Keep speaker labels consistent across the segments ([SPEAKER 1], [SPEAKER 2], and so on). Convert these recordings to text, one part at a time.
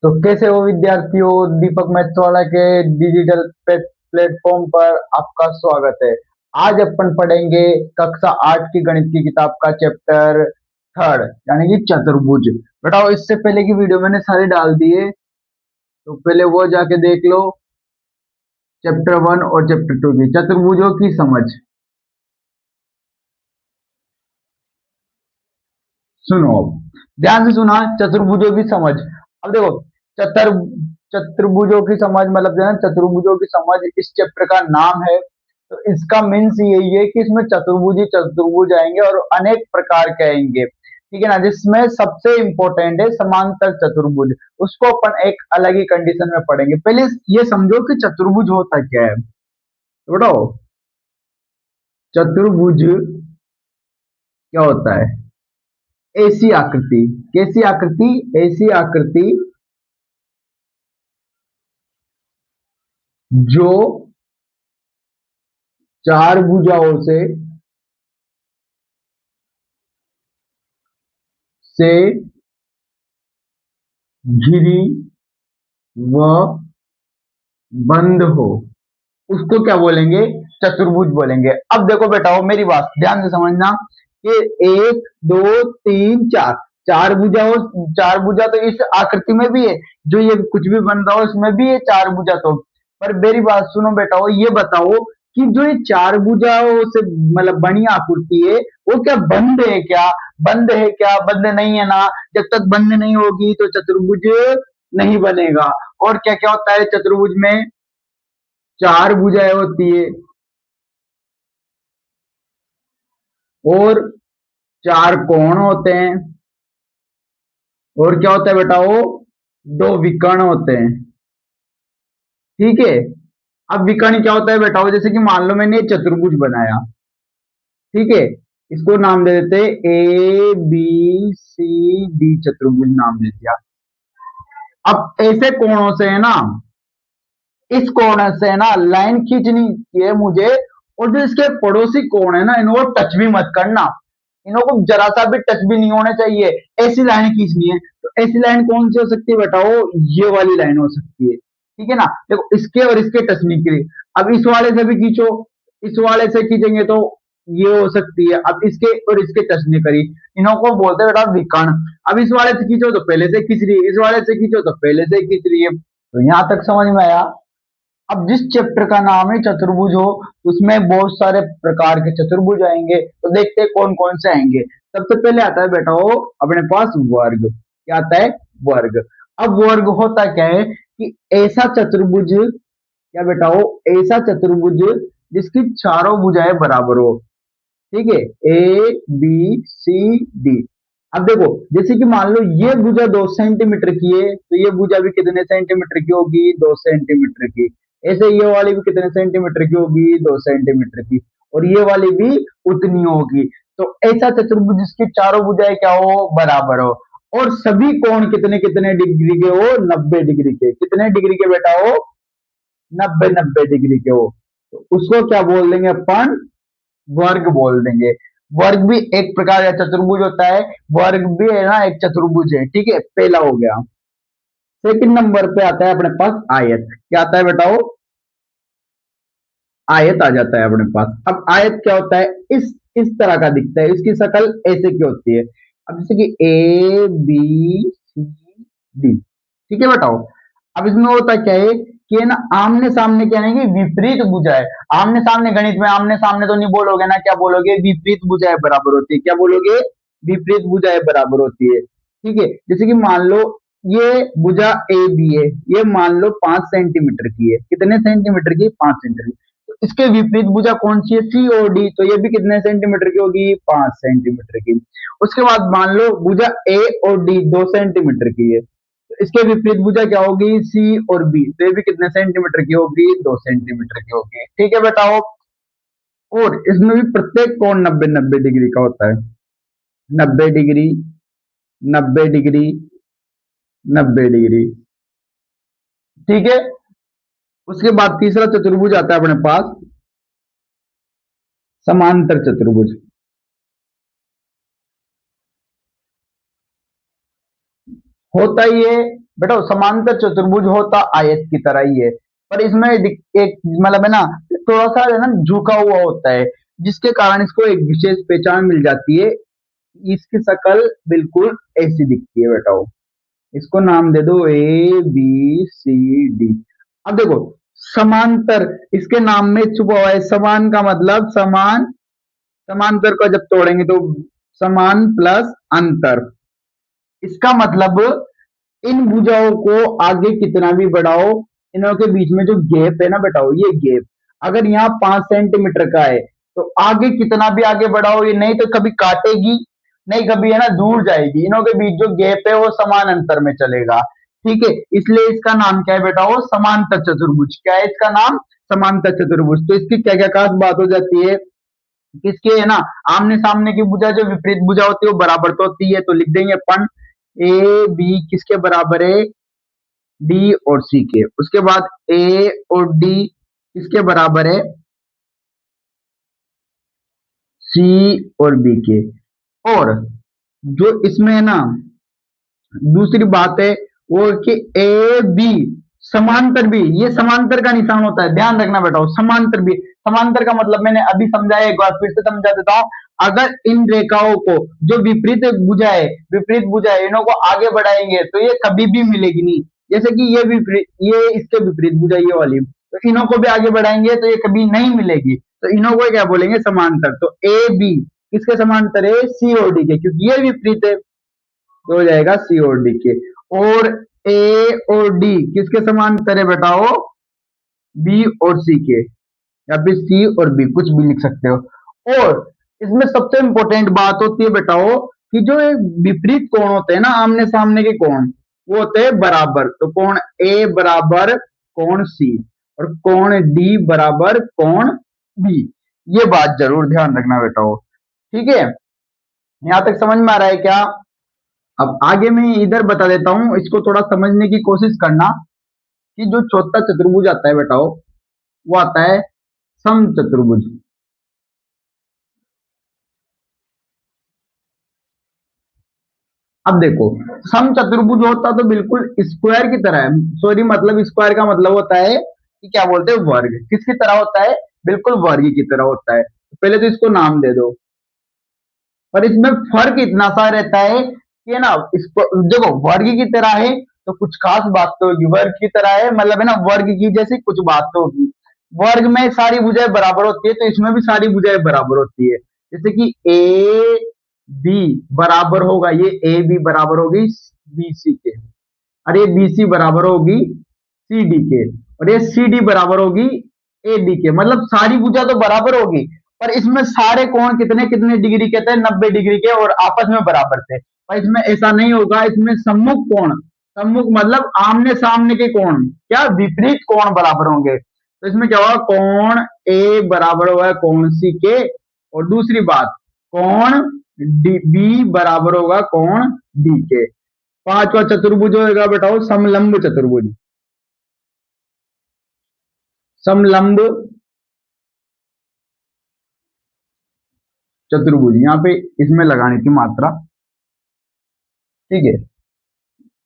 [SPEAKER 1] तो कैसे हो विद्यार्थियों, दीपक मैथवाला के डिजिटल प्लेटफॉर्म पर आपका स्वागत है। आज अपन पढ़ेंगे कक्षा 8 की गणित की किताब का चैप्टर थर्ड यानी कि चतुर्भुज। बताओ, इससे पहले की वीडियो मैंने सारी डाल दी है, तो पहले वो जाके देख लो। चैप्टर 1 और चैप्टर 2 की चतुर्भुजों की समझ। सुनो, ध्यान से सुना, चतुर्भुजों की समझ। अब देखो, चतुर चतुर्भुजों की समझ मतलब जो है चतुर्भुजों की समझ इस चैप्टर का नाम है। तो इसका मीन्स यही है कि इसमें चतुर्भुज ही चतुर्भुज आएंगे और अनेक प्रकार के आएंगे, ठीक है ना। जिसमें सबसे इंपॉर्टेंट है समांतर चतुर्भुज। उसको अपन एक अलग ही कंडीशन में पढ़ेंगे। पहले ये समझो कि चतुर्भुज होता क्या है, तो बताओ चतुर्भुज क्या होता है। ऐसी आकृति, कैसी आकृति, ऐसी आकृति जो चार से घिरी व बंद हो, उसको क्या बोलेंगे, चतुर्भुज बोलेंगे। अब देखो बेटा, मेरी बात ध्यान से समझना कि एक दो तीन चार, चार भुजा हो, चार भुजा तो इस आकृति में भी है। जो ये कुछ भी बन रहा हो इसमें भी है चार भुजा। तो पर मेरी बात सुनो बेटा, ये बताओ कि जो ये चार भुजाओं से मतलब बनी आकृति है, वो क्या बंद है क्या, बंद है क्या, बंद नहीं है ना। जब तक बंद नहीं होगी तो चतुर्भुज नहीं बनेगा। और क्या क्या होता है चतुर्भुज में, चार भुजाएं होती है और चार कोण होते हैं, और क्या होता है बेटा, वो दो विकर्ण होते हैं, ठीक है। अब विकर्ण क्या होता है बेटा, वो जैसे कि मान लो मैंने चतुर्भुज बनाया, ठीक है। इसको नाम दे देते ए बी सी डी, चतुर्भुज नाम दे दिया। अब ऐसे कोणों से है ना, इस कोण से है ना लाइन खींचनी है मुझे। और जो इसके पड़ोसी कोण है ना, इनको टच भी मत करना, इनको जरा सा भी टच भी नहीं होना चाहिए। ऐसी लाइन खींचनी है। तो ऐसी लाइन कौन सी हो सकती है बेटा, वो ये वाली लाइन हो सकती है, ठीक है ना। देखो, इसके और इसके टच नहीं करी। अब इस वाले से भी खींचो, इस वाले से खींचेंगे तो ये हो सकती है। अब इसके और इसके टच नहीं करी, इन्हों को बोलते हैं बेटा विकर्ण। अब इस वाले से खींचो तो पहले से खींच रही है, इस वाले से खींचो तो पहले से खींच रही है। तो यहां तक समझ में आया। अब जिस चैप्टर का नाम है चतुर्भुज हो, उसमें बहुत सारे प्रकार के चतुर्भुज आएंगे। तो देखते हैं कौन कौन से आएंगे। सबसे पहले आता है बेटा वो अपने पास वर्ग। क्या आता है, वर्ग। अब वर्ग होता क्या है कि ऐसा चतुर्भुज, क्या बेटा हो, ऐसा चतुर्भुज जिसकी चारों भुजाएं बराबर हो, ठीक है। A B C D. अब देखो, जैसे कि मान लो ये भुजा 2 सेंटीमीटर की है, तो ये भुजा भी कितने सेंटीमीटर की होगी, 2 सेंटीमीटर की। ऐसे ये वाली भी कितने सेंटीमीटर की होगी, 2 सेंटीमीटर की। और ये वाली भी उतनी होगी। तो ऐसा चतुर्भुज जिसकी चारों भुजाएं क्या हो, बराबर हो। और सभी कोण कितने कितने डिग्री के हो, 90 डिग्री के। कितने डिग्री के बेटा हो, 90 90 डिग्री के हो। तो उसको क्या बोल देंगे अपन, वर्ग बोल देंगे। वर्ग भी एक प्रकार का चतुर्भुज होता है। वर्ग भी है ना एक चतुर्भुज है, ठीक है, पहला हो गया। सेकंड नंबर पे आता है अपने पास आयत। क्या आता है बेटा, वो आयत आ जाता है अपने पास। अब आयत क्या होता है, इस तरह का दिखता है, इसकी शक्ल ऐसे की होती है। अब जैसे कि ए बी सी डी, ठीक है बेटाओ। अब इसमें होता क्या है कि है ना आमने सामने, क्या नहीं कि विपरीत भुजाएं। आमने सामने, गणित में आमने सामने तो नहीं बोलोगे ना, क्या बोलोगे, विपरीत भुजाएं बराबर होती है। क्या बोलोगे, विपरीत भुजाएं बराबर होती है, ठीक है। जैसे कि मान लो ये भुजा ए बी है, ये मान लो 5 सेंटीमीटर की है। कितने सेंटीमीटर की, 5 सेंटीमीटर। तो इसके विपरीत भुजा कौन सी है, सी और डी। तो ये भी कितने सेंटीमीटर की होगी, 5 सेंटीमीटर की। उसके बाद मान लो भुजा ए और डी 2 सेंटीमीटर की है, तो इसके विपरीत भुजा क्या होगी, सी और बी। तो ये भी कितने सेंटीमीटर की होगी, 2 सेंटीमीटर की होगी, ठीक है बेटा। और इसमें भी प्रत्येक कोण 90 90 डिग्री का होता है। 90 डिग्री, 90 डिग्री, 90 डिग्री, ठीक है। उसके बाद तीसरा चतुर्भुज आता है अपने पास, समांतर चतुर्भुज। होता ही है बेटा समांतर चतुर्भुज होता आयत की तरह ही है, पर इसमें एक मतलब है ना, थोड़ा सा है ना झुका हुआ होता है, जिसके कारण इसको एक विशेष पहचान मिल जाती है। इसकी शक्ल बिल्कुल ऐसी दिखती है बेटा। इसको नाम दे दो ए बी सी डी। अब देखो समांतर, इसके नाम में छुपा हुआ है, समान का मतलब समान, समांतर को जब तोड़ेंगे तो समान प्लस अंतर, इसका मतलब इन भुजाओं को आगे कितना भी बढ़ाओ, इनों के बीच में जो गैप है ना बेटाओ, ये गैप अगर यहाँ 5 सेंटीमीटर का है, तो आगे कितना भी आगे बढ़ाओ, ये नहीं तो कभी काटेगी, नहीं कभी है ना दूर जाएगी, इनों के बीच जो गैप है वो समान अंतर में चलेगा। ठीक है, इसलिए इसका नाम क्या है बेटा, वो समांतर चतुर्भुज। क्या है इसका नाम? समांतर चतुर्भुज। तो इसकी क्या क्या खास बात हो जाती है, किसके है ना, आमने सामने की भुजा जो विपरीत भुजा होती है वो बराबर तो होती है, तो लिख देंगे अपन ए बी किसके बराबर है, डी और सी के। उसके बाद ए और डी किसके बराबर है, सी और बी के। और जो इसमें है ना दूसरी बात है वो कि ए बी समांतर भी, ये समांतर का निशान होता है, ध्यान रखना बेटा। समांतर भी, समांतर का मतलब मैंने अभी समझाया, एक बार फिर से समझा देता हूं। अगर इन रेखाओं को जो विपरीत भुजा है इन्हों को आगे बढ़ाएंगे तो ये कभी भी मिलेगी नहीं। जैसे कि ये विपरीत, ये इसके विपरीत भुजा ये वाली, तो इन्हों को भी आगे बढ़ाएंगे तो ये कभी नहीं मिलेगी, तो इन्हों को क्या बोलेंगे, समांतर। तो ए बी किसके समांतर है, सी और डी के, क्योंकि ये विपरीत है तो हो जाएगा सी और डी के। और ए और डी किसके समांतर है बेटाओ, बी और सी के, या फिर सी और बी कुछ भी लिख सकते हो। और इसमें सबसे इंपॉर्टेंट बात होती है बेटाओ कि जो ये विपरीत कोण होते हैं ना, आमने सामने के कोण, वो होते हैं बराबर। तो कोण ए बराबर कोण सी, और कोण डी बराबर कोण बी। ये बात जरूर ध्यान रखना बेटाओ। ठीक है, यहां तक समझ में आ रहा है क्या? अब आगे मैं इधर बता देता हूं, इसको थोड़ा समझने की कोशिश करना, कि जो चौथा चतुर्भुज आता है बेटाओ, वो आता है सम चतुर्भुज। अब देखो, सम चतुर्भुज होता तो बिल्कुल स्क्वायर की तरह है, सॉरी मतलब स्क्वायर का मतलब होता है कि क्या बोलते हैं, वर्ग। किसकी तरह होता है, बिल्कुल वर्ग की तरह होता है। पहले तो इसको नाम दे दो। पर इसमें फर्क इतना सा रहता है कि ना, इसको देखो वर्ग की तरह है तो कुछ खास बात तो होगी, वर्ग की तरह है मतलब है ना वर्ग की जैसी कुछ बात तो होगी। वर्ग में सारी भुजाएं बराबर होती है, तो इसमें भी सारी भुजाएं बराबर होती है। जैसे कि ए बी बराबर होगा, ये ए बी बराबर होगी बी सी के, और ये बी सी बराबर होगी सी डी के, और ये सी डी बराबर होगी ए डी के। मतलब सारी भुजा तो बराबर होगी, पर इसमें सारे कोण कितने कितने डिग्री के थे, 90 डिग्री के, और आपस में बराबर थे। पर इसमें ऐसा नहीं होगा, इसमें सम्मुख कोण, सम्मुख मतलब आमने सामने के कोण, क्या विपरीत कोण बराबर होंगे। तो इसमें क्या होगा, कोण ए बराबर होगा कोण सी के, और दूसरी बात कोण डी बी बराबर होगा कोण डी के। पांचवा चतुर्भुज होगा बेटाओ समलंब चतुर्भुज। समलंब चतुर्भुज, यहाँ पे इसमें लगानी थी मात्रा, ठीक है,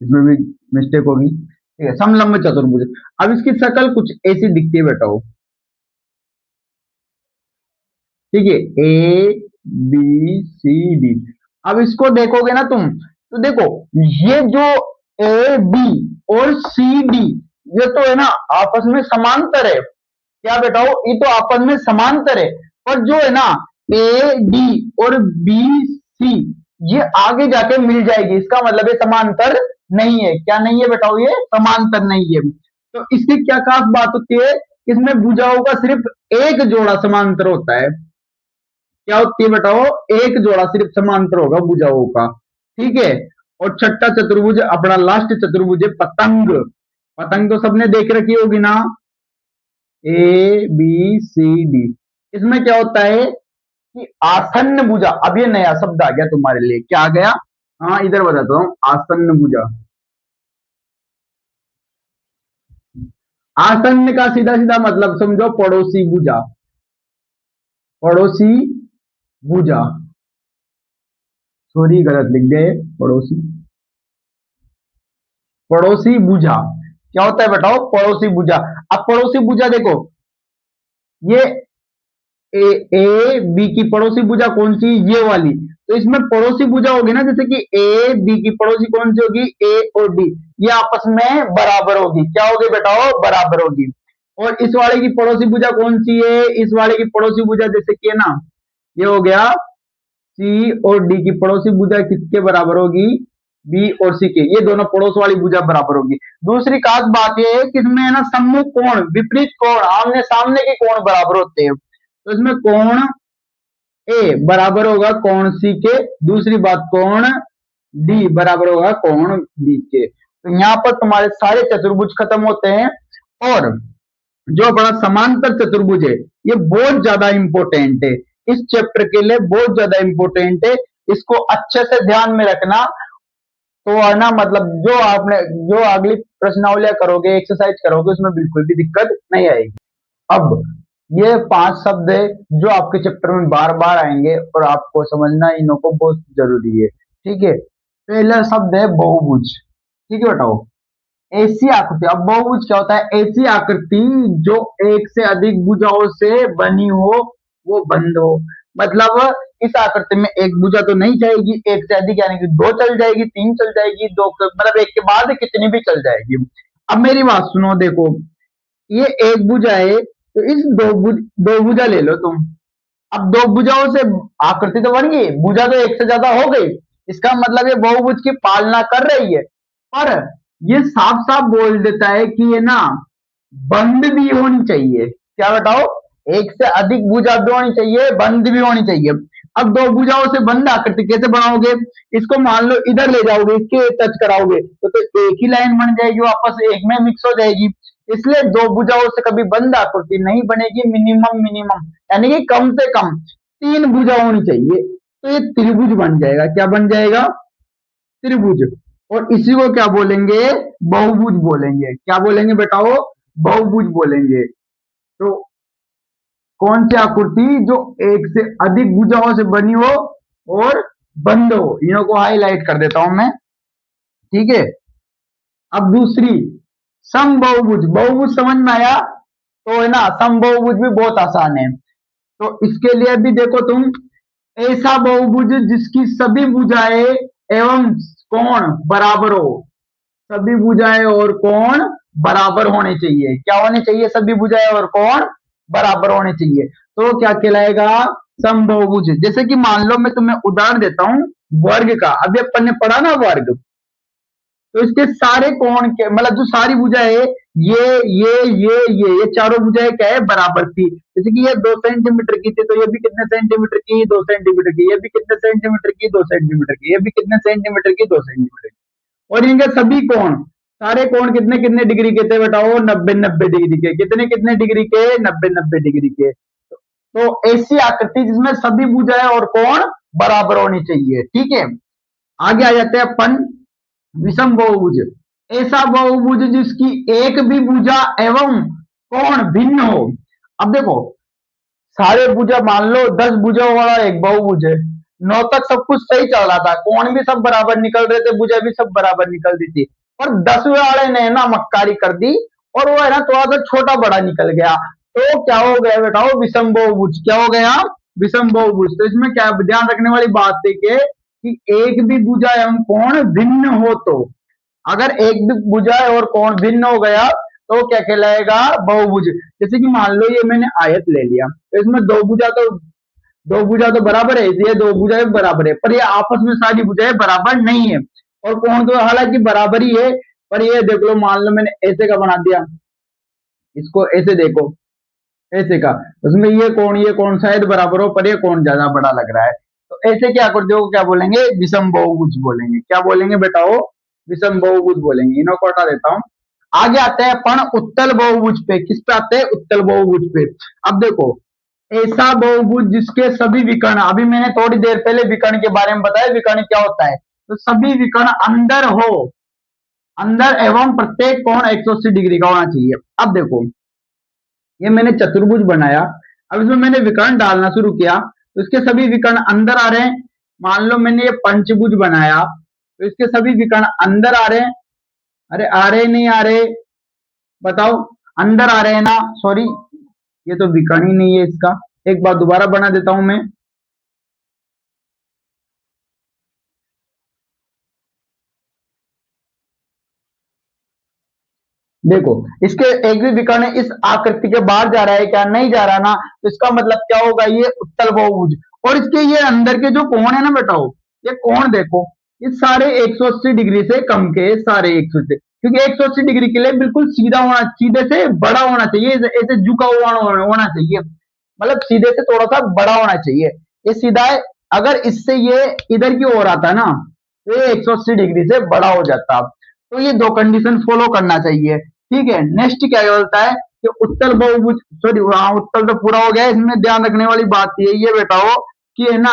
[SPEAKER 1] इसमें भी मिस्टेक होगी। ठीक है, समलंब चतुर्भुज। अब इसकी शक्ल कुछ ऐसी दिखती है बेटाओ, ठीक है, ए बी सी डी। अब इसको देखोगे ना तुम, तो देखो ये जो ए बी और सी डी, ये तो है ना आपस में समांतर है। क्या बेटा हो, ये तो आपस में समांतर है। पर जो है ना ए डी और बी सी, ये आगे जाके मिल जाएगी, इसका मतलब ये समांतर नहीं है। क्या नहीं है बेटा, ये समांतर नहीं है। तो इसकी क्या खास बात होती है, इसमें भुजाओं का सिर्फ एक जोड़ा समांतर होता है। क्या होती है बेटा, वो एक जोड़ा सिर्फ समांतर होगा भुजाओं का। ठीक है, और छठा चतुर्भुज अपना लास्ट चतुर्भुज है पतंग। पतंग तो सबने देख रखी होगी ना, ए बी सी डी। इसमें क्या होता है कि आसन्न भुजा, अब ये नया शब्द आ गया तुम्हारे लिए, क्या आ गया? हाँ इधर बताता हूँ, आसन्न भुजा। आसन्न का सीधा सीधा मतलब समझो पड़ोसी भुजा, पड़ोसी भुजा, सॉरी गलत लिख गए, पड़ोसी पड़ोसी भुजा क्या होता है बताओ? पड़ोसी भुजा। अब पड़ोसी भुजा देखो, ये ए बी की पड़ोसी भुजा कौन सी? ये वाली। तो इसमें पड़ोसी भुजा होगी ना, जैसे कि ए बी की पड़ोसी कौन सी होगी? ए और डी। ये आपस में बराबर होगी। क्या होगी बेटाओ? बराबर होगी। और इस वाले की पड़ोसी भुजा कौन सी है? इस वाले की पड़ोसी भुजा जैसे कि है ना, ये हो गया सी और डी की पड़ोसी भुजा किसके बराबर होगी? बी और सी के। ये दोनों पड़ोस वाली भुजा बराबर होगी। दूसरी खास बात यह है कि इसमें है ना, सम्मुख कोण, विपरीत कोण, आमने सामने के कोण बराबर होते हैं। तो इसमें कोण ए बराबर होगा कोण सी के। दूसरी बात, कोण डी बराबर होगा कोण बी के। तो यहाँ पर तुम्हारे सारे चतुर्भुज खत्म होते हैं। और जो अपना समांतर चतुर्भुज है, ये बहुत ज्यादा इंपॉर्टेंट है, इस चैप्टर के लिए बहुत ज्यादा इंपॉर्टेंट है। इसको अच्छे से ध्यान में रखना। तो है ना, मतलब जो आपने जो अगली प्रश्नावलियां करोगे, एक्सरसाइज करोगे, उसमें बिल्कुल भी दिक्कत नहीं आएगी। अब ये 5 शब्द है जो आपके चैप्टर में बार बार आएंगे और आपको समझना इन्हों को बहुत जरूरी है। ठीक है, पहला शब्द है बहुभुज। ठीक है, बताओ ऐसी आकृति। अब बहुभुज क्या होता है? ऐसी आकृति जो एक से अधिक भुजाओं से बनी हो, वो बंद हो। मतलब इस आकृति में एक भुजा तो नहीं जाएगी, एक से अधिक यानी कि 2 चल जाएगी, 3 चल जाएगी, 2 मतलब एक के बाद कितनी भी चल जाएगी। अब मेरी बात सुनो, देखो ये एक भुजा है, तो इस दो भुजा ले लो तुम। अब 2 भुजाओं से आकृति तो बन गई, भुजा तो एक से ज्यादा हो गई। इसका मतलब ये बहुभुज की पालना कर रही है। पर ये साफ साफ बोल देता है कि ये ना बंद भी होनी चाहिए। क्या बताओ? एक से अधिक भुजा भी होनी चाहिए, बंद भी होनी चाहिए। अब 2 भुजाओं से बंद आकृति कैसे बनाओगे? इसको मान लो इधर ले जाओगे, इसके टच कराओगे, तो एक ही लाइन बन जाएगी, वापस एक में मिक्स हो जाएगी। इसलिए 2 भुजाओं से कभी बंद आकृति नहीं बनेगी। मिनिमम मिनिमम यानी कि कम से कम 3 भुजा होनी चाहिए, तो ये त्रिभुज बन जाएगा। क्या बन जाएगा? त्रिभुज। और इसी को क्या बोलेंगे? बहुभुज बोलेंगे। क्या बोलेंगे बेटाओ? बहुभुज बोलेंगे। तो कौन सी आकृति जो एक से अधिक भुजाओं से बनी हो और बंद हो, इन्हों को हाईलाइट कर देता हूं मैं। ठीक है, अब दूसरी समबाहुभुज। बहुभुज समझ में आया? तो है ना, समबाहुभुज भी बहुत आसान है। तो इसके लिए भी देखो तुम, ऐसा बहुभुज जिसकी सभी भुजाएं एवं कोण बराबर हो। सभी भुजाएं और कोण बराबर होने चाहिए। क्या होने चाहिए? सभी भुजाएं और कोण बराबर होने चाहिए। तो क्या कहलाएगा? समबाहुभुज। जैसे कि मान लो मैं तुम्हें उदाहरण देता हूं वर्ग का। अभी अपन ने पढ़ा ना वर्ग, तो इसके सारे कोण के मतलब जो सारी भुजाएं है, ये चारों भुजाएं क्या है? बराबर थी। जैसे कि ये 2 सेंटीमीटर की थी, तो ये भी कितने सेंटीमीटर की? 2 सेंटीमीटर की। ये भी कितने सेंटीमीटर की? 2 सेंटीमीटर की। ये भी कितने सेंटीमीटर की? 2 सेंटीमीटर की। और इनके सभी कोण, सारे कोण कितने कितने डिग्री के थे बताओ? 90-90 डिग्री के। कितने कितने डिग्री के? 90-90 डिग्री के। तो ऐसी आकृति जिसमें सभी भुजाएं और कोण बराबर होनी चाहिए। ठीक है, आगे आ जाते हैं अपन विषम बहुभुज। ऐसा बहुभुज जिसकी एक भी भुजा एवं कोण भिन्न हो। अब देखो, सारे भुजा मान लो 10 भुजाओं वाला एक बहुभुज है, 9 तक सब कुछ सही चल रहा था, कोण भी सब बराबर निकल रहे थे, भुजा भी सब बराबर निकल रही थी। और 10वें वाले ने ना मक्कारी कर दी, और वो है ना थोड़ा सा छोटा बड़ा निकल गया। तो क्या हो गया बताओ? विषम बहुभुज। क्या हो गया? विषम बहुभुज। तो इसमें क्या ध्यान रखने वाली बात है कि एक भी भुजा एवं कोण भिन्न हो, तो अगर एक भी भुजा और कोण भिन्न हो गया तो क्या कहलाएगा? बहुभुज। जैसे कि मान लो ये मैंने आयत ले लिया, तो इसमें दो भुजा तो बराबर है, ये 2 भुजाएं बराबर है, पर ये आपस में सारी भुजाएं बराबर नहीं है। और कोण तो हालांकि बराबर ही है, पर ये देख लो, मान लो मैंने ऐसे का बना दिया, इसको ऐसे देखो, ऐसे का, उसमें ये कोण शायद बराबर हो, पर ये कोण ज्यादा बड़ा लग रहा है। तो ऐसे क्या आकृतियों को क्या बोलेंगे? विषम बहुभुज बोलेंगे। क्या बोलेंगे बेटाओ? विषम बहुभुज बोलेंगे। इन्हों को हटा देता हूं। आगे आते हैं अपन उत्तल बहुभुज पे। किस पे आते हैं? उत्तल बहुभुज पे। अब देखो, ऐसा बहुभुज जिसके सभी विकर्ण, अभी मैंने थोड़ी देर पहले विकर्ण के बारे में बताया, विकर्ण क्या होता है। तो सभी विकर्ण अंदर हो, अंदर एवं प्रत्येक कोण 180 डिग्री का होना चाहिए। अब देखो, ये मैंने चतुर्भुज बनाया, अब इसमें मैंने विकर्ण डालना शुरू किया, तो इसके सभी विकर्ण अंदर आ रहे हैं। मान लो मैंने ये पंचभुज बनाया, तो इसके सभी विकर्ण अंदर आ रहे हैं, अरे आ रहे नहीं आ रहे, बताओ। अंदर आ रहे हैं ना, सॉरी, ये तो विकर्ण ही नहीं है इसका। एक बार दोबारा बना देता हूं मैं। देखो, इसके एक भी विकर्ण इस आकृति के बाहर जा रहा है क्या, नहीं जा रहा ना, तो इसका मतलब क्या होगा, ये उत्तल बहुभुज। और इसके ये अंदर के जो कोण है ना बेटाओ, ये कोण देखो, ये सारे 180 डिग्री से कम के, सारे 180 से, क्योंकि 180 डिग्री के लिए बिल्कुल सीधा होना, सीधे से बड़ा होना चाहिए, ऐसे झुका हुआ होना चाहिए, मतलब सीधे से थोड़ा सा बड़ा होना चाहिए। ये सीधा है, अगर इससे ये इधर की ओर आता ना, तो ये 180 डिग्री से बड़ा हो जाता। तो ये दो कंडीशन फॉलो करना चाहिए। ठीक है, नेक्स्ट क्या बोलता है कि उत्तल बहुभुज, सॉरी हाँ उत्तल तो पूरा हो गया, इसमें ध्यान रखने वाली बात ये बेटाओ कि है ना,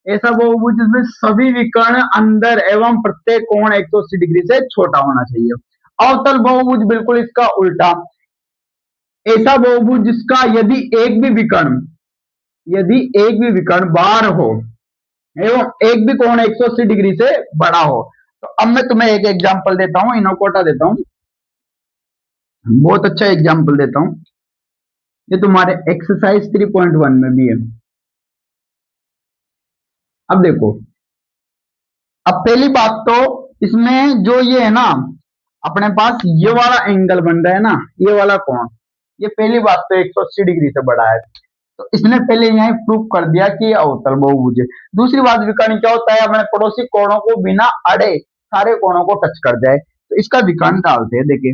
[SPEAKER 1] ऐसा बहुभुज जिसमें सभी विकर्ण अंदर एवं प्रत्येक कोण 180 डिग्री से छोटा होना चाहिए। अवतल बहुभुज बिल्कुल इसका उल्टा, ऐसा बहुभुज जिसका यदि एक भी विकर्ण बाहर हो एवं एक भी कोण 180 डिग्री से बड़ा हो। तो अब मैं तुम्हें एक एग्जांपल देता हूं, इनोकोटा देता हूं, बहुत अच्छा एग्जांपल देता हूं। ये तुम्हारे एक्सरसाइज 3.1 में भी है। अब देखो, अब पहली बात तो इसमें जो ये है ना, अपने पास ये वाला एंगल बन रहा है ना, ये वाला कोण, ये पहली बात तो 180 डिग्री से बड़ा है। तो इसने पहले यहाँ प्रूव कर दिया कि ये अवतल बहुभुज है। दूसरी बात, विकर्ण क्या होता है, अपने पड़ोसी कोणों को बिना अड़े सारे कोणों को टच कर जाए, तो इसका विकर्ण डालते हैं। देखिए,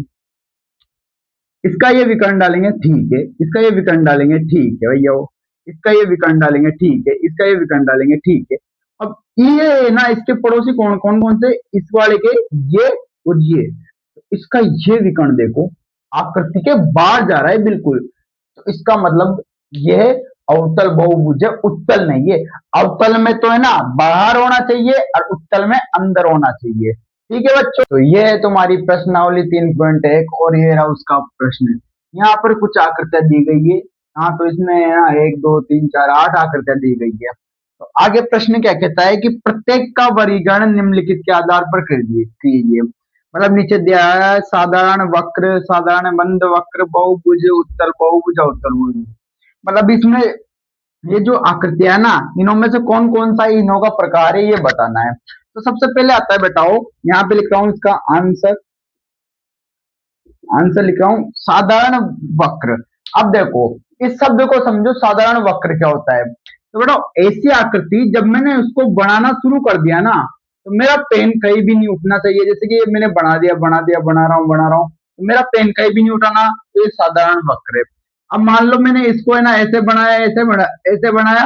[SPEAKER 1] इसका ये विकर्ण डालेंगे, ठीक है, इसका ये विकर्ण डालेंगे, ठीक है भैया, वो इसका ये विकर्ण डालेंगे, ठीक है, इसका ये विकर्ण डालेंगे, ठीक है। अब ये ना, इसके पड़ोसी कौन कौन कौन से, इस वाले के, ये और ये, तो इसका ये विकर्ण देखो, आकृति के बाहर जा रहा है बिल्कुल, तो इसका मतलब यह अवतल बहुभुज है, उत्तल नहीं है। अवतल में तो है ना बाहर होना चाहिए, और उत्तल में अंदर होना चाहिए। ठीक है बच्चों, तो ये है तुम्हारी प्रश्नावली 3.1, और ये रहा उसका प्रश्न। यहाँ पर कुछ आकृतियां दी गई है। हाँ, तो इसमें है ना 1 2 3 4 8 आकृतियां दी गई है। तो आगे प्रश्न क्या कहता है कि प्रत्येक का वर्गीकरण निम्नलिखित के आधार पर कीजिए। मतलब नीचे दिया है साधारण वक्र, साधारण बंद वक्र, बहुभुज, उत्तल बहुभुज, अवतल बहुभुज। मतलब इसमें ये जो आकृतियां है ना, इनों में से कौन कौन सा इनों का प्रकार है ये बताना है। तो सबसे पहले आता है बेटाओ, यहाँ पे लिख रहा हूं इसका आंसर, आंसर लिख रहा हूं साधारण वक्र। अब देखो, इस शब्द को समझो, साधारण वक्र क्या होता है। तो बेटा, ऐसी आकृति जब मैंने उसको बनाना शुरू कर दिया ना, तो मेरा पेन कहीं भी नहीं उठना चाहिए। जैसे कि मैंने बना दिया बना दिया, बना रहा हूँ, तो मेरा पेन कहीं भी नहीं उठाना, तो ये साधारण वक्र है। अब मान लो मैंने इसको है ना ऐसे बनाया, ऐसे बनाया,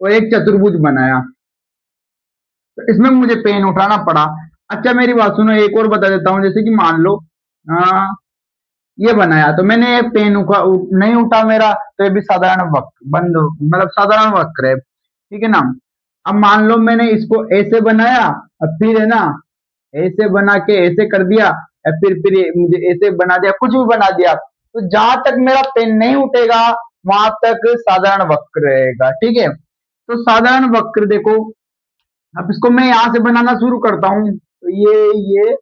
[SPEAKER 1] और एक चतुर्भुज बनाया, तो इसमें मुझे पेन उठाना पड़ा। अच्छा मेरी बात सुनो, एक और बता देता हूँ, जैसे कि मान लो आ, ये बनाया, तो मैंने ये पेन नहीं उठा मेरा, तो ये भी साधारण वक्र, बंद मतलब साधारण वक्र है। ठीक है ना। अब मान लो मैंने इसको ऐसे बनाया, और फिर है ना ऐसे बना के ऐसे कर दिया, या फिर मुझे ऐसे बना दिया, कुछ भी बना दिया, तो जहां तक मेरा पेन नहीं उठेगा वहां तक साधारण वक्र रहेगा। ठीक है, तो साधारण वक्र देखो, अब इसको मैं यहां से बनाना शुरू करता हूं, तो ये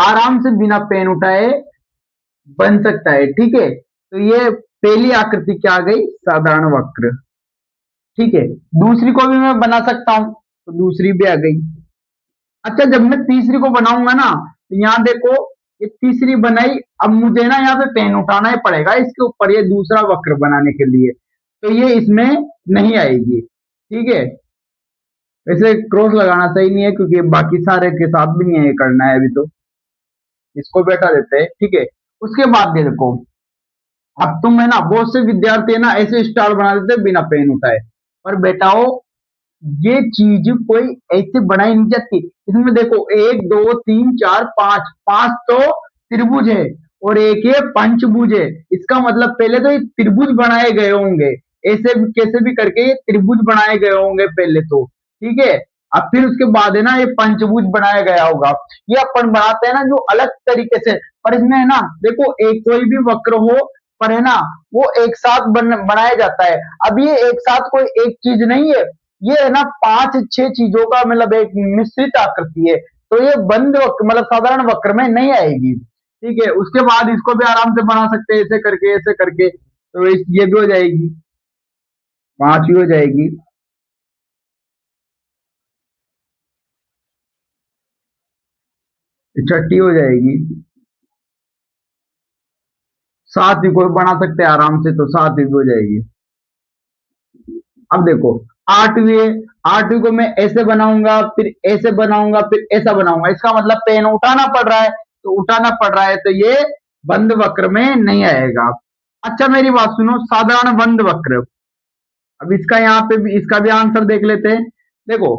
[SPEAKER 1] आराम से बिना पेन उठाए बन सकता है। ठीक है, तो ये पहली आकृति क्या आ गई, साधारण वक्र। ठीक है, दूसरी को भी मैं बना सकता हूं, तो दूसरी भी आ गई। अच्छा, जब मैं तीसरी को बनाऊंगा ना, तो यहाँ देखो, ये तीसरी बनाई, अब मुझे ना यहाँ पे पेन उठाना ही पड़ेगा इसके ऊपर, ये दूसरा वक्र बनाने के लिए, तो ये इसमें नहीं आएगी। ठीक है, वैसे क्रॉस लगाना सही नहीं है, क्योंकि बाकी सारे के साथ भी नहीं है करना है अभी, तो इसको बैठा देते हैं। ठीक है, उसके बाद देखो, अब तुम है ना बहुत से विद्यार्थी है ना ऐसे स्टार बना देते हैं बिना पेन उठाए, और बेटाओ ये चीज कोई ऐसे बनाई नहीं जाती। इसमें देखो 1 2 3 4 5, पांच तो त्रिभुज है, और एक ये पंचभुज है। इसका मतलब पहले तो ये त्रिभुज बनाए गए होंगे, ऐसे कैसे भी करके ये त्रिभुज बनाए गए होंगे पहले तो। ठीक है, अब फिर उसके बाद है ना ये पंचभुज बनाया गया होगा। ये अपन बनाते हैं ना जो अलग तरीके से, पर इसमें है ना देखो, एक कोई भी वक्र हो, पर है ना वो एक साथ बनाया जाता है। अब ये एक साथ कोई एक चीज नहीं है, ये है ना 5 6 चीजों का मतलब एक मिश्रित आकृति है। तो ये बंद वक्र मतलब साधारण वक्र में नहीं आएगी। ठीक है, उसके बाद इसको भी आराम से बना सकते हैं, ऐसे करके तो ये भी हो जाएगी, 5 भी हो जाएगी, छठी हो जाएगी, 7 भी कोई बना सकते हैं आराम से, तो 7 भी हो जाएगी। अब देखो 8वीं है, 8वीं को मैं ऐसे बनाऊंगा, फिर ऐसे बनाऊंगा, फिर ऐसा बनाऊंगा, इसका मतलब पेन उठाना पड़ रहा है, तो उठाना पड़ रहा है, तो ये बंद वक्र में नहीं आएगा। अच्छा मेरी बात सुनो, साधारण बंद वक्र, अब इसका यहाँ पे भी इसका भी आंसर देख लेते हैं। देखो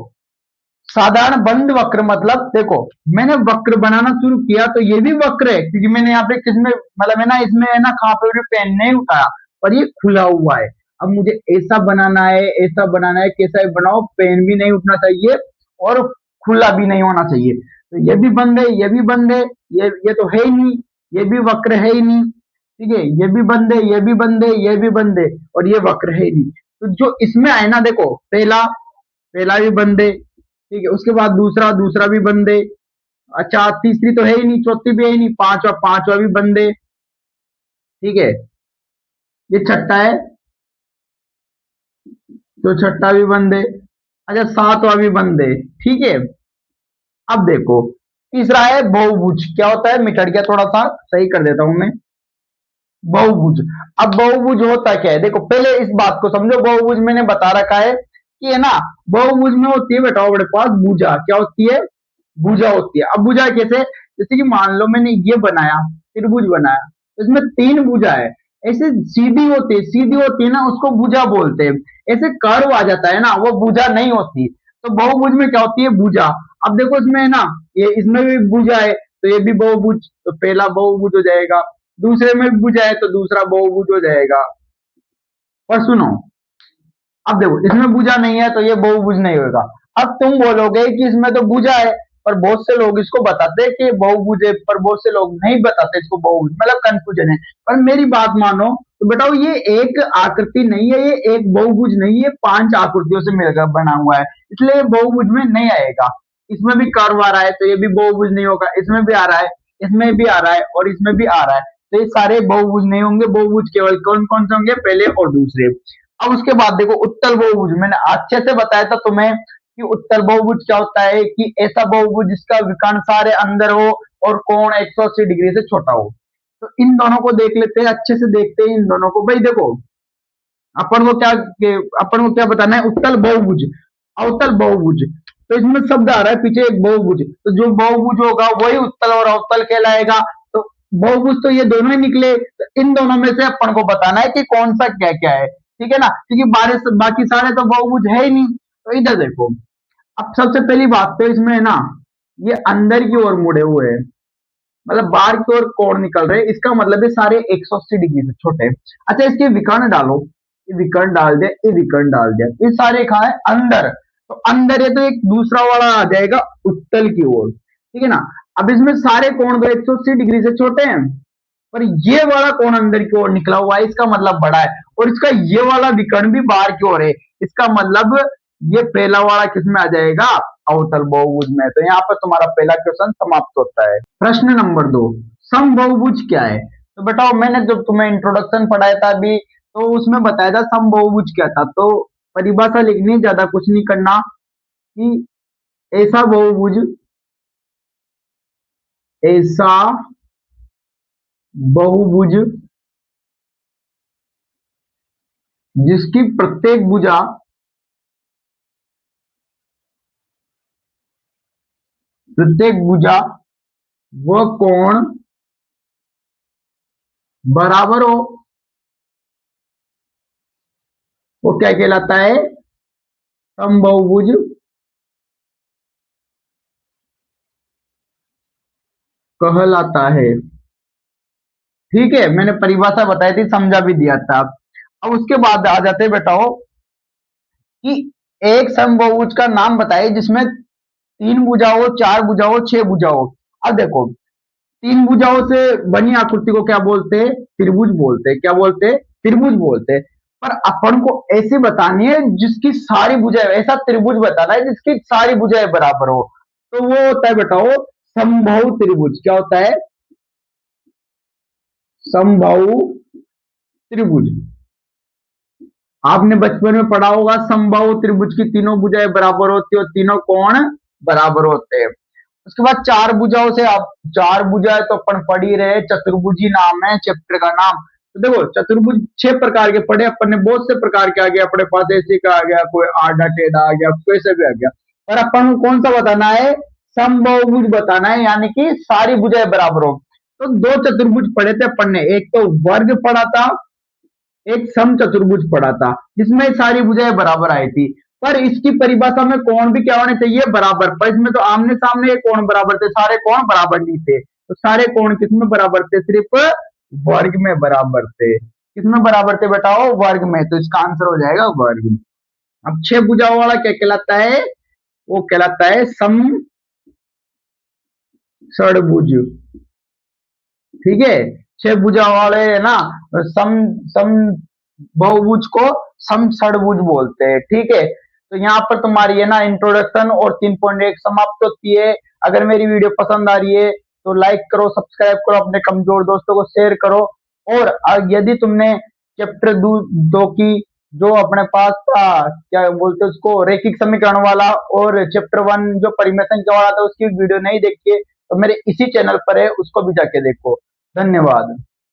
[SPEAKER 1] साधारण बंद वक्र मतलब, देखो मैंने वक्र बनाना शुरू किया तो ये भी वक्र है, क्योंकि मैंने यहाँ पे किसमें मतलब है ना, इसमें है ना कहाँ पे भी पेन नहीं उठाया, पर ये खुला हुआ है। अब मुझे ऐसा बनाना है, ऐसा बनाना है, कैसा भी बनाओ, पेन भी नहीं उठना चाहिए और खुला भी नहीं होना चाहिए। तो ये भी बंद है, ये भी बंद है, ये तो है ही नहीं, ये भी वक्र है ही नहीं। ठीक है, ये भी बंद है, ये भी बंद है, ये भी बंद है, और ये वक्र है ही नहीं। तो जो इसमें आए ना, देखो पहला पहला भी बंद है, ठीक है, उसके बाद दूसरा दूसरा भी बंद है। अच्छा तीसरी तो है ही नहीं, चौथी भी है ही नहीं, पांचवा पांचवा भी बंद है। ठीक है, ये छठा है, तो छठा भी बंद है। अच्छा सातवां भी बंद है। ठीक है, अब देखो तीसरा है बहुभुज, क्या होता है, मिट गया, थोड़ा सा सही कर देता हूं मैं। बहुभुज, अब बहुभुज होता क्या है, देखो पहले इस बात को समझो, बहुभुज मैंने बता रखा है कि है ना, बहुभुज में होती है बेटा हमारे पास भुजा, क्या होती है, भुजा होती है। अब भुजा कैसे, जैसे कि मान लो मैंने ये बनाया, त्रिभुज बनाया, तो इसमें 3 भुजा है, ऐसे सीधी होती है ना, उसको भुजा बोलते हैं। ऐसे कर्व आ जाता है ना, वो भुजा नहीं होती। तो बहुभुज में क्या होती है, भुजा। अब देखो इसमें है ना, ये इसमें भी भुजा है, तो ये भी बहुभुज, तो पहला बहुभुज हो जाएगा, दूसरे में भी भुजा है तो दूसरा बहुभुज हो जाएगा। और सुनो, अब देखो इसमें भुजा नहीं है तो ये बहुभुज नहीं होगा। अब तुम बोलोगे कि इसमें तो भुजा है, पर बहुत से लोग इसको बताते हैं कि ये बहुभुज है, पर बहुत से लोग नहीं बताते इसको बहुभुज, मतलब कंफ्यूजन है। पर मेरी बात मानो तो बताओ, ये एक आकृति नहीं है, ये एक बहुभुज नहीं है, 5 आकृतियों से मिलकर बना हुआ है, इसलिए ये बहुभुज में नहीं आएगा। इसमें भी कर्व आ रहा है तो ये भी बहुभुज नहीं होगा, इसमें भी आ रहा है, इसमें भी आ रहा है, और इसमें भी आ रहा है, तो ये सारे बहुभुज नहीं होंगे। बहुभुज केवल कौन कौन से होंगे, पहले और दूसरे। अब उसके बाद देखो उत्तल बहुभुज, मैंने अच्छे से बताया था तुम्हें कि उत्तल बहुभुज क्या होता है, कि ऐसा बहुभुज जिसका विकर्ण सारे अंदर हो और कोण 180 डिग्री से छोटा हो। तो इन दोनों को देख लेते हैं, अच्छे से देखते हैं इन दोनों को। भाई देखो अपन को क्या बताना है, उत्तल बहुभुज, अवतल बहुभुज। तो इसमें शब्द आ रहा है पीछे एक बहुभुज, तो जो बहुभुज होगा वही उत्तल और अवतल कहलाएगा। तो बहुभुज तो ये दोनों ही निकले, तो इन दोनों में से अपन को बताना है कि कौन सा क्या क्या है। ठीक है ना, क्योंकि बारिश बाकी सारे तो बहुभुज है ही नहीं। तो इधर देखो, अब सबसे पहली बात तो इसमें है ना, ये अंदर की ओर मुड़े हुए हैं, मतलब बाहर की ओर कोण निकल रहे हैं, इसका मतलब है सारे 180 डिग्री से छोटे हैं। अच्छा इसके विकर्ण डालो, ये विकर्ण डाल दिया, ये विकर्ण डाल दिया, ये सारे कहा है अंदर, तो अंदर है तो एक दूसरा वाला आ जाएगा उत्तल की ओर। ठीक है ना, अब इसमें सारे कोण तो 180 डिग्री से छोटे हैं, पर ये वाला कोण अंदर की ओर निकला हुआ है, इसका मतलब बड़ा है, और इसका ये वाला विकर्ण भी बाहर की ओर है, इसका मतलब ये पहला वाला किसमें आ जाएगा, अवतल बहुभुज में। तो यहाँ पर तुम्हारा पहला क्वेश्चन समाप्त होता है। प्रश्न नंबर 2, समबहुभुज क्या है। तो बेटा मैंने जब तुम्हें इंट्रोडक्शन पढ़ाया था अभी, तो उसमें बताया था समबहुभुज क्या था। तो परिभाषा लिखनी, ज्यादा कुछ नहीं करना, कि ऐसा बहुभुज, ऐसा बहुभुज जिसकी प्रत्येक भुजा व कोण बराबर हो, वो क्या कहलाता है, समबहुभुज कहलाता है। ठीक है, मैंने परिभाषा बताई थी, समझा भी दिया था। अब उसके बाद आ जाते बेटाओ कि एक समबहुभुज का नाम बताइए जिसमें 3 भुजा हो, 4 भुजा हो, 6 भुजा हो। अब देखो 3 भुजाओं से बनी आकृति को क्या बोलते हैं, त्रिभुज बोलते हैं। क्या बोलते हैं, त्रिभुज बोलते हैं। पर अपन को ऐसी बतानी है जिसकी सारी भुजाएं, ऐसा त्रिभुज बताना है जिसकी सारी भुजाएं बराबर हो। तो वो होता है बेटाओ समबाहु त्रिभुज। क्या होता है? समबाहु त्रिभुज। आपने बचपन में पढ़ा होगा समबाहु त्रिभुज की तीनों भुजाएं बराबर होती है और तीनों कोण बराबर होते हैं। उसके बाद चार भुजाओं से आप, चार भुजाएं तो अपन पढ़ ही रहे, चतुर्भुजी नाम है चैप्टर का नाम। तो देखो चतुर्भुज 6 प्रकार के पढ़े अपन ने, बहुत से प्रकार के आ गए अपने पास, ऐसे का आ गया, कोई आधा टेढ़ा आ गया, कैसे भी आ गया। पर अपन को कौन सा बताना है? समबाहुभुज बताना है, यानी कि सारी भुजाएं बराबर हो। तो दो चतुर्भुज पढ़े थे अपन ने, एक तो वर्ग पढ़ा था, एक सम चतुर्भुज पढ़ा था, जिसमें सारी भुजाएं बराबर आई थी। पर इसकी परिभाषा में कोण भी क्या होने चाहिए? बराबर। पर इसमें तो आमने सामने कोण बराबर थे, सारे कोण बराबर नहीं थे। तो सारे कोण किसमें बराबर थे? सिर्फ वर्ग में बराबर थे। किसमें बराबर थे बेटाओ? वर्ग में। तो इसका आंसर हो जाएगा वर्ग। अब 6 भुजाओं वाला क्या कहलाता है? वो कहलाता है सम षडभुज। ठीक है, 6 भुजा वाले है ना, सम सम बहुभुज को सम षडभुज बोलते हैं। ठीक है, तो यहाँ पर तुम्हारी है ना इंट्रोडक्शन और 3.1 समाप्त होती है। अगर मेरी वीडियो पसंद आ रही है तो लाइक करो, सब्सक्राइब करो, अपने कमजोर दोस्तों को शेयर करो। और यदि तुमने चैप्टर 2 की जो अपने पास था, क्या बोलते हैं उसको, रैखिक समीकरण वाला, और चैप्टर 1 जो परिमेय संख्या वाला था, उसकी वीडियो नहीं देखी है तो मेरे इसी चैनल पर है, उसको भी जाके देखो। धन्यवाद।